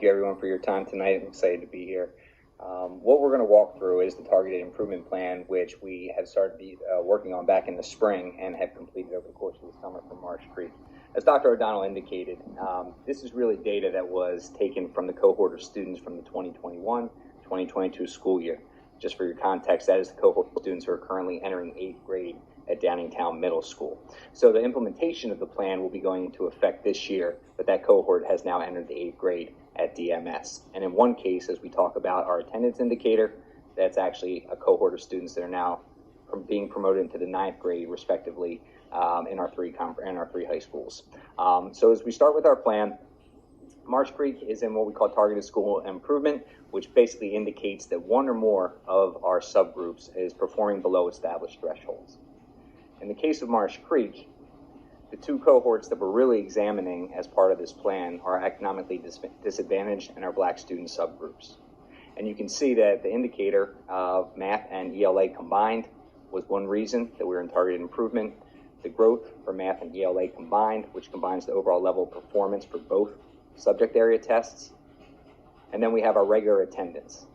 you everyone for your time tonight. I'm excited to be here. What we're going to walk through is the targeted improvement plan, which we have started working on back in the spring and have completed over the course of the summer for Marsh Creek. As Dr. O'Donnell indicated, this is really data that was taken from the cohort of students from the 2021-2022 school year. Just for your context, that is the cohort of students who are currently entering 8th grade at Downingtown Middle School. So the implementation of the plan will be going into effect this year, but that cohort has now entered the 8th grade at DMS. And in one case, as we talk about our attendance indicator, that's actually a cohort of students that are now being promoted into the 9th grade, respectively, in our three high schools. So as we start with our plan, Marsh Creek is in what we call targeted school improvement, which basically indicates that one or more of our subgroups is performing below established thresholds. In the case of Marsh Creek, the two cohorts that we're really examining as part of this plan are economically disadvantaged and our Black student subgroups. And you can see that the indicator of math and ELA combined was one reason that we were in targeted improvement. The growth for math and ELA combined, which combines the overall level of performance for both subject area tests. And then we have our regular attendance,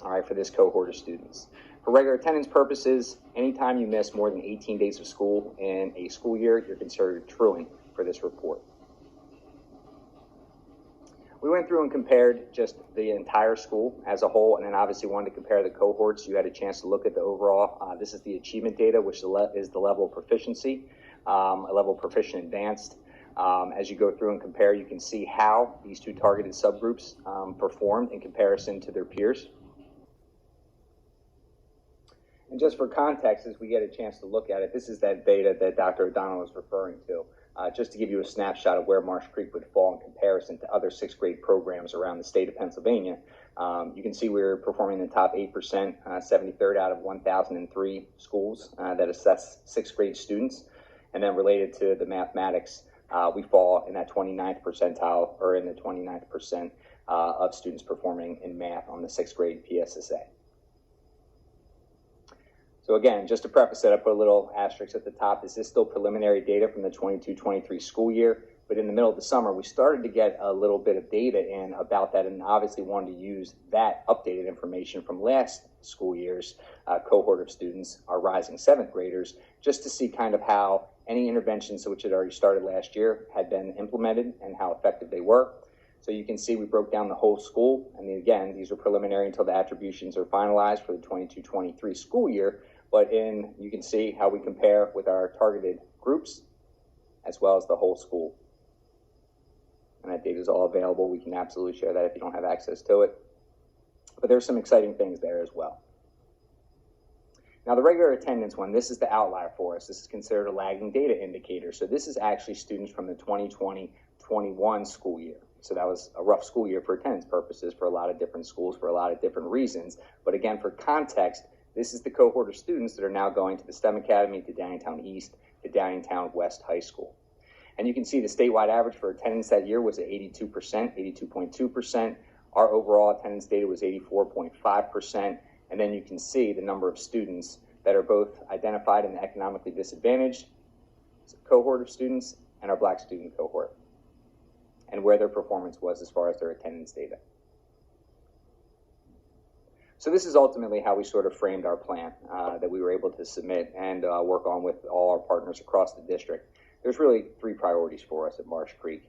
all right, for this cohort of students. For regular attendance purposes, anytime you miss more than 18 days of school in a school year, you're considered truant for this report. We went through and compared just the entire school as a whole, and then obviously wanted to compare the cohorts. You had a chance to look at the overall. This is the achievement data, which is the level of proficiency, a level of proficient advanced. As you go through and compare, you can see how these two targeted subgroups performed in comparison to their peers. And just for context, as we get a chance to look at it, this is that data that Dr. O'Donnell was referring to, just to give you a snapshot of where Marsh Creek would fall in comparison to other 6th grade programs around the state of Pennsylvania. You can see we're performing in the top 8%, 73rd out of 1,003 schools that assess 6th grade students. And then related to the mathematics, we fall in that 29th percentile, or in the 29th percent of students performing in math on the 6th grade PSSA. So again, just to preface it, I put a little asterisk at the top. This is still preliminary data from the 22-23 school year, but in the middle of the summer, we started to get a little bit of data in about that, and obviously wanted to use that updated information from last school year's cohort of students, our rising 7th graders, just to see kind of how any interventions which had already started last year had been implemented and how effective they were. So you can see we broke down the whole school, and again, these are preliminary until the attributions are finalized for the 22-23 school year. But you can see how we compare with our targeted groups as well as the whole school. And that data is all available. We can absolutely share that if you don't have access to it. But there's some exciting things there as well. Now the regular attendance one, this is the outlier for us. This is considered a lagging data indicator. So this is actually students from the 2020-21 school year. So that was a rough school year for attendance purposes for a lot of different schools for a lot of different reasons. But again, for context, this is the cohort of students that are now going to the STEM Academy, to Downingtown East, to Downingtown West High School. And you can see the statewide average for attendance that year was at 82%, 82.2%. Our overall attendance data was 84.5%. And then you can see the number of students that are both identified in the economically disadvantaged cohort of students and our Black student cohort, and where their performance was as far as their attendance data. So this is ultimately how we sort of framed our plan that we were able to submit and work on with all our partners across the district. There's really 3 priorities for us at Marsh Creek.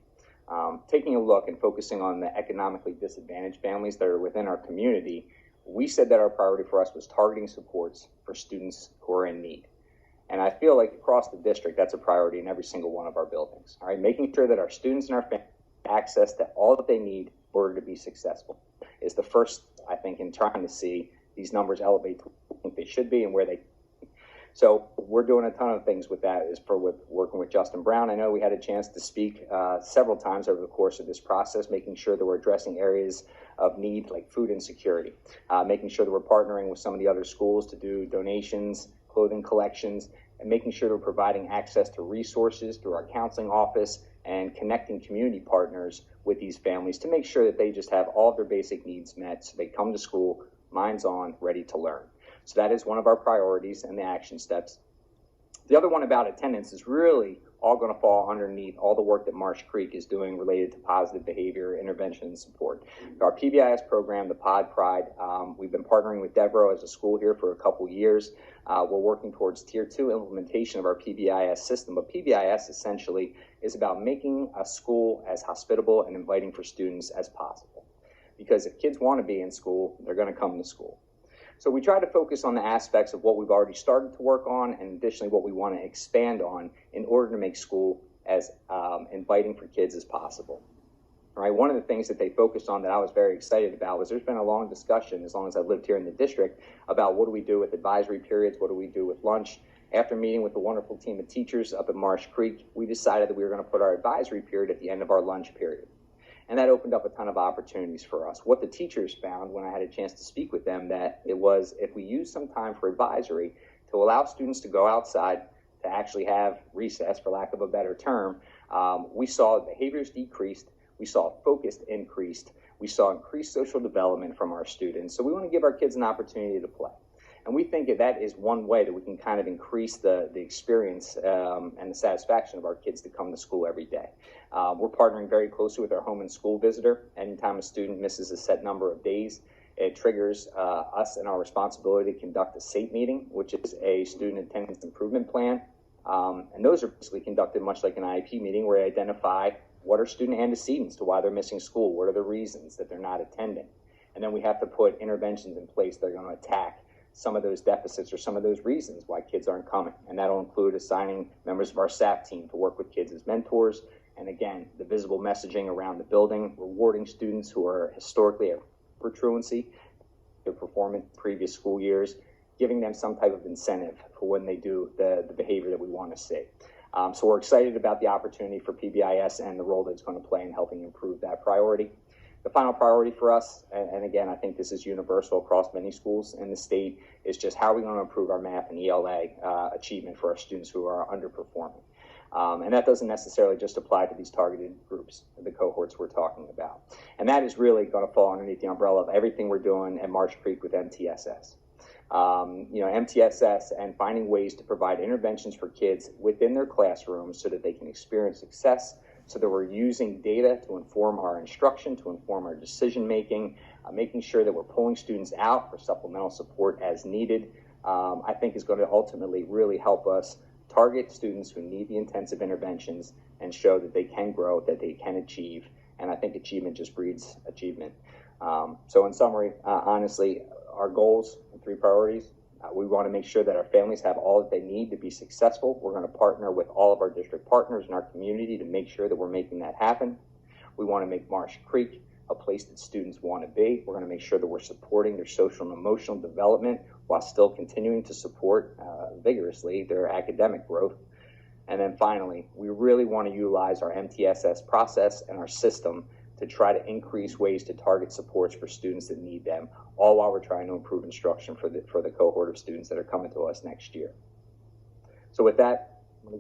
Taking a look and focusing on the economically disadvantaged families that are within our community, we said that our priority for us was targeting supports for students who are in need. And I feel like across the district, that's a priority in every single one of our buildings. All right, making sure that our students and our families have access to all that they need in order to be successful is the first, I think, in trying to see these numbers elevate to where I think they should be and where they. So we're doing a ton of things with that. With working with Justin Brown. I know we had a chance to speak several times over the course of this process, making sure that we're addressing areas of need like food insecurity, making sure that we're partnering with some of the other schools to do donations, clothing collections, and making sure that we're providing access to resources through our counseling office and connecting community partners with these families to make sure that they just have all of their basic needs met so they come to school, minds on, ready to learn. So that is one of our priorities and the action steps. The other one about attendance is really all going to fall underneath all the work that Marsh Creek is doing related to positive behavior, intervention, and support. Our PBIS program, the Pod Pride, we've been partnering with Devereaux as a school here for a couple years. We're working towards Tier 2 implementation of our PBIS system, but PBIS essentially is about making a school as hospitable and inviting for students as possible. Because if kids want to be in school, they're going to come to school. So we try to focus on the aspects of what we've already started to work on, and additionally what we want to expand on in order to make school as inviting for kids as possible. All right, one of the things that they focused on that I was very excited about was there's been a long discussion, as long as I've lived here in the district, about what do we do with advisory periods, what do we do with lunch. After meeting with the wonderful team of teachers up at Marsh Creek, we decided that we were going to put our advisory period at the end of our lunch period. And that opened up a ton of opportunities for us. What the teachers found when I had a chance to speak with them, that it was if we use some time for advisory to allow students to go outside to actually have recess, for lack of a better term, we saw behaviors decreased, we saw focus increased, we saw increased social development from our students. So we want to give our kids an opportunity to play. And we think that is one way that we can kind of increase the experience and the satisfaction of our kids to come to school every day. We're partnering very closely with our home and school visitor. Anytime a student misses a set number of days, it triggers us and our responsibility to conduct a SATE meeting, which is a student attendance improvement plan. And those are basically conducted much like an IEP meeting, where we identify what are student antecedents to why they're missing school, what are the reasons that they're not attending. And then we have to put interventions in place that are going to attack some of those deficits or some of those reasons why kids aren't coming. And that'll include assigning members of our staff team to work with kids as mentors. And again, the visible messaging around the building, rewarding students who are historically at truancy, their performance in previous school years, giving them some type of incentive for when they do the behavior that we want to see. So we're excited about the opportunity for PBIS and the role that it's going to play in helping improve that priority. The final priority for us, and again, I think this is universal across many schools in the state, is just how are we going to improve our math and ELA achievement for our students who are underperforming. And that doesn't necessarily just apply to these targeted groups, the cohorts we're talking about. And that is really going to fall underneath the umbrella of everything we're doing at Marsh Creek with MTSS. MTSS and finding ways to provide interventions for kids within their classrooms so that they can experience success, so that we're using data to inform our instruction, to inform our decision making, making sure that we're pulling students out for supplemental support as needed, I think is going to ultimately really help us target students who need the intensive interventions and show that they can grow, that they can achieve. And I think achievement just breeds achievement. So in summary, honestly, our goals and 3 priorities, we want to make sure that our families have all that they need to be successful. We're going to partner with all of our district partners in our community to make sure that we're making that happen. We want to make Marsh Creek a place that students want to be. We're going to make sure that we're supporting their social and emotional development while still continuing to support vigorously their academic growth. And then finally, we really want to utilize our MTSS process and our system to try to increase ways to target supports for students that need them, all while we're trying to improve instruction for the cohort of students that are coming to us next year. So with that,